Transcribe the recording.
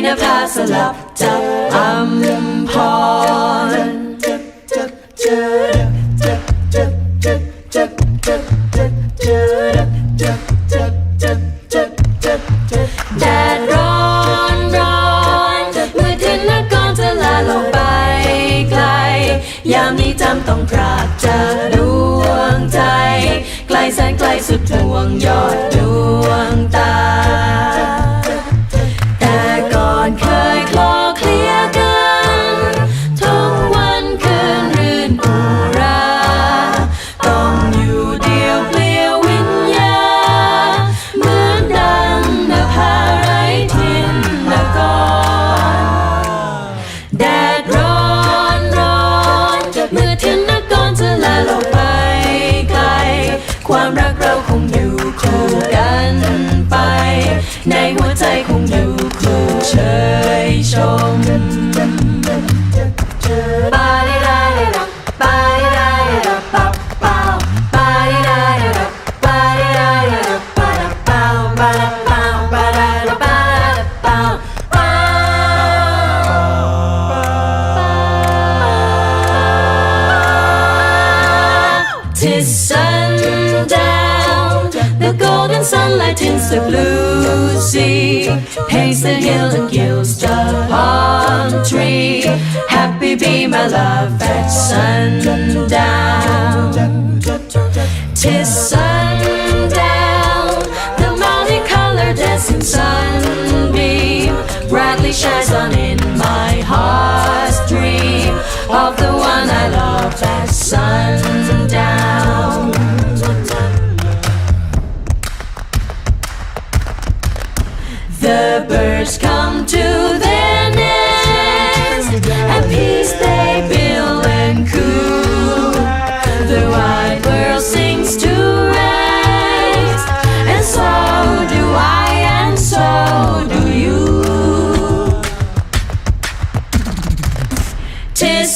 นภาสลับจับอัมพรแดดร้อนร้อนเมื่อถึงนครจะลาลงไปไกลยามนี้จำต้องพรากจากดวงใจไกลแสนไกลสุดดวงยอดดวงตาแต่ก่อนเคยคลอเคลียกันทุกวันคืนรื่นอุราต้องอยู่เดียวเปลี่ยววิญญาเหมือนดังนภาไร้ทินนกรแดดร้อนร้อนเมื่อถึงนครจะลาลงไปไกลความรักเราคงอยู่คู่กันไปในหัวใจคงอยู่คู่เชยชมปาดิดาดิดาปาดิดาดิดาปาเปาปาดิดาดิดาปาดิดาดิดาปาดาเปาปาดาเปาปาดาดาปาดาเปาเปา 'Tis sundown, the golden sunlight tints the blue sea, paints the hill and gilds the palm tree. Happy be my love at sundown. 'Tis sundown, the multicolored dancing sunbeam brightly shines on in my heart's dream of the one I love at sundown. The birds come to their nest, and peace they build and coo. The wide world sings to rest, and so do I, and so do you. 'Tis